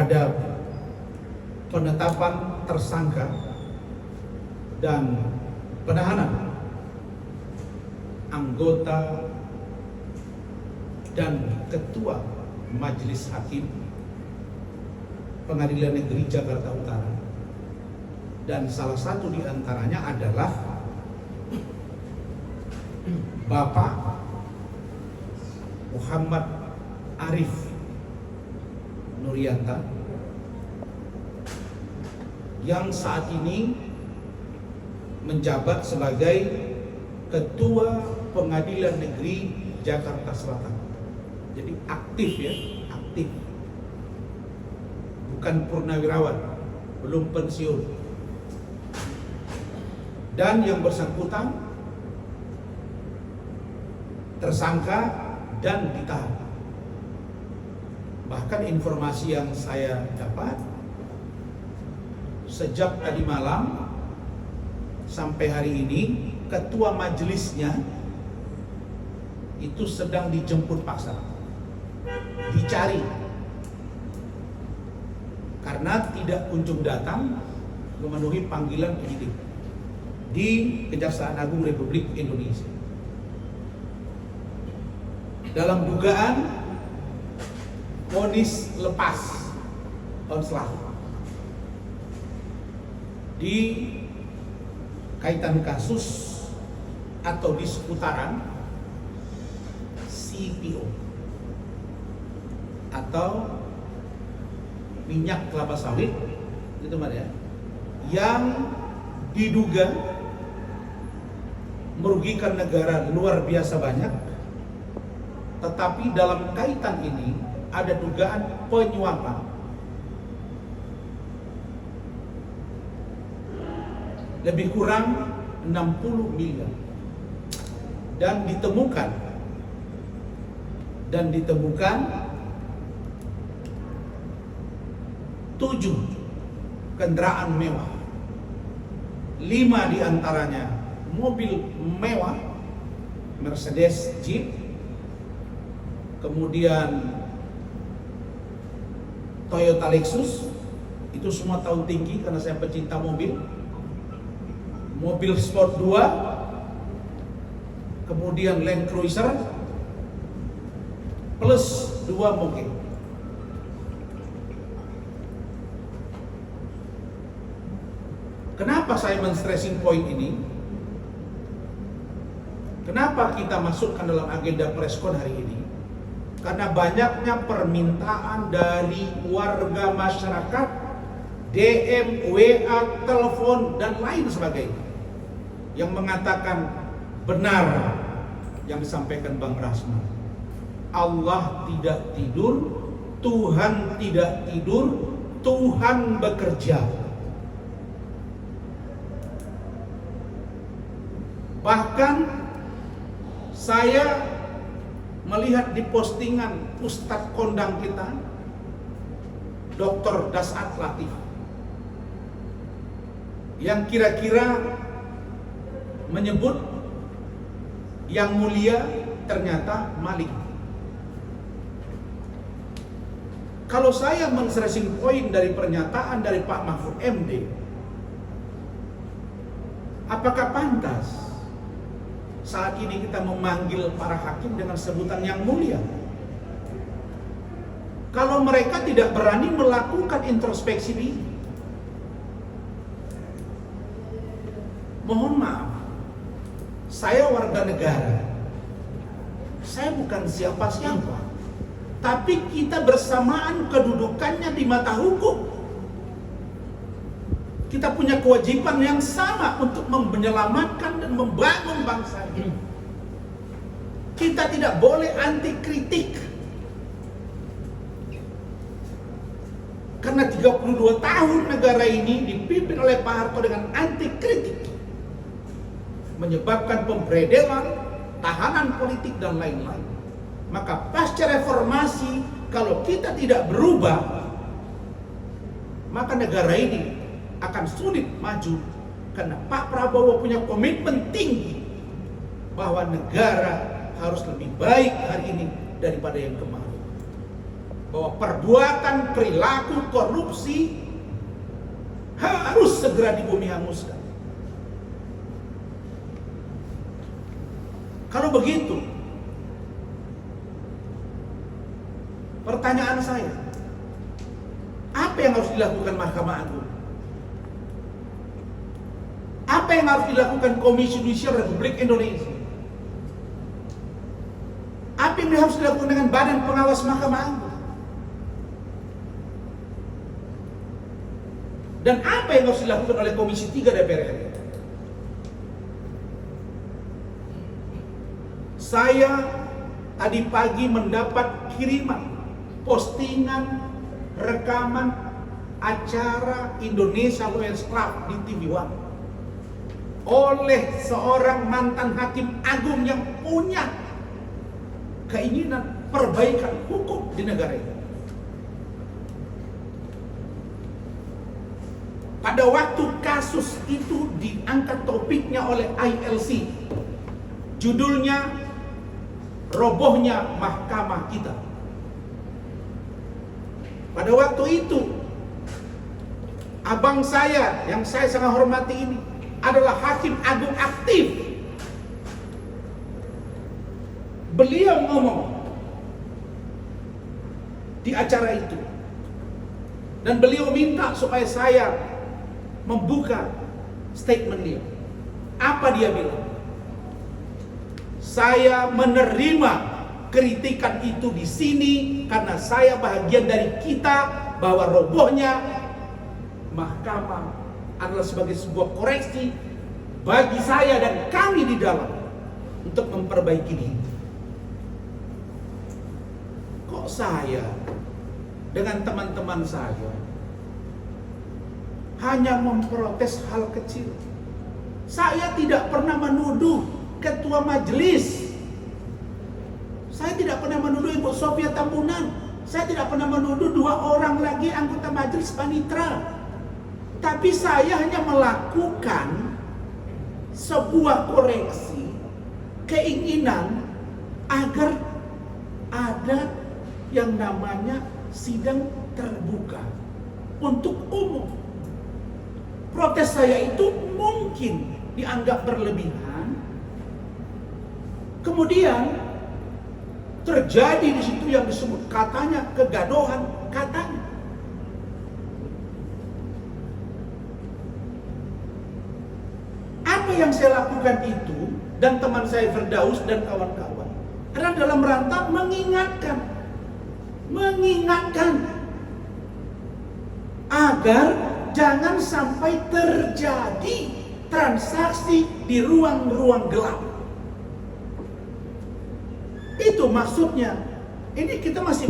terhadap penetapan tersangka dan penahanan anggota dan ketua Majelis Hakim Pengadilan Negeri Jakarta Utara, dan salah satu di antaranya adalah Bapak Muhammad Arif Nurianta yang saat ini menjabat sebagai Ketua Pengadilan Negeri Jakarta Selatan. Jadi aktif ya, aktif. Bukan purnawirawan, belum pensiun. Dan yang bersangkutan tersangka dan ditahan. Bahkan informasi yang saya dapat, sejak tadi malam sampai hari ini ketua majelisnya itu sedang dijemput paksa, dicari karena tidak kunjung datang memenuhi panggilan penyidik di Kejaksaan Agung Republik Indonesia dalam dugaan vonis lepas onslah di kaitan kasus atau di seputaran CPO atau minyak kelapa sawit, itu mana ya, yang diduga merugikan negara luar biasa banyak, tetapi dalam kaitan ini ada dugaan penyuapan lebih kurang 60 miliar dan ditemukan 7 kendaraan mewah, 5 diantaranya mobil mewah Mercedes Jeep, kemudian Toyota Lexus, itu semua tahun tinggi karena saya pecinta mobil Sport 2, kemudian Land Cruiser plus 2 mobil. Kenapa saya men-stressing point ini? Kenapa kita masukkan dalam agenda preskon hari ini? Karena banyaknya permintaan dari warga masyarakat, DM, WA, telepon, dan lain sebagainya, yang mengatakan benar yang disampaikan Bang Rasman. Allah tidak tidur, Tuhan tidak tidur, Tuhan bekerja. Bahkan saya melihat di postingan Ustadz kondang kita, Dr. Dasat Latif, yang kira-kira menyebut yang mulia ternyata maling. Kalau saya men-stressing point dari pernyataan dari Pak Mahfud MD, apakah pantas saat ini kita memanggil para hakim dengan sebutan yang mulia? Kalau mereka tidak berani melakukan introspeksi diri. Mohon maaf, saya warga negara, saya bukan siapa-siapa, tapi kita bersamaan kedudukannya di mata hukum. Kita punya kewajiban yang sama untuk menyelamatkan dan membangun bangsa ini. Kita tidak boleh anti kritik. Karena 32 tahun negara ini dipimpin oleh Pak Harto dengan anti kritik, menyebabkan pemberedelan, tahanan politik, dan lain-lain. Maka pasca reformasi, kalau kita tidak berubah, maka negara ini akan sulit maju. Karena Pak Prabowo punya komitmen tinggi bahwa negara harus lebih baik hari ini daripada yang kemarin. bahwa perbuatan perilaku korupsi harus segera dibumi hanguskan. Kalau begitu, pertanyaan saya, apa yang harus dilakukan Mahkamah Agung? Apa yang harus dilakukan Komisi Yudisial Republik Indonesia? Apa yang harus dilakukan dengan Badan Pengawas Mahkamah Agung? Dan apa yang harus dilakukan oleh Komisi 3 DPR RI? Saya tadi pagi mendapat kiriman postingan rekaman acara Indonesia Lawyers Club di TV One oleh seorang mantan hakim agung yang punya keinginan perbaikan hukum di negara ini. Pada waktu kasus itu diangkat topiknya oleh ILC, judulnya robohnya mahkamah kita. Pada waktu itu, abang saya yang saya sangat hormati ini adalah hakim agung aktif. Beliau ngomong di acara itu, dan beliau minta supaya saya membuka statement dia. Apa dia bilang? Saya menerima kritikan itu di sini karena saya bahagian dari kita, bahwa robohnya mahkamah adalah sebagai sebuah koreksi bagi saya dan kami di dalam untuk memperbaiki diri. Kok saya dengan teman-teman saya hanya memprotes hal kecil? Saya tidak pernah menuduh ketua majelis, saya tidak pernah menuduh Ibu Sofia Tambunan, saya tidak pernah menuduh 2 orang lagi anggota majelis panitra. Tapi saya hanya melakukan sebuah koreksi keinginan agar ada yang namanya sidang terbuka untuk umum. Protes saya itu mungkin dianggap berlebihan. Kemudian terjadi di situ yang disebut katanya kegaduhan, katanya. Apa yang saya lakukan itu dan teman saya Firdaus dan kawan-kawan adalah dalam rangka mengingatkan agar jangan sampai terjadi transaksi di ruang-ruang gelap. Itu maksudnya. Ini kita masih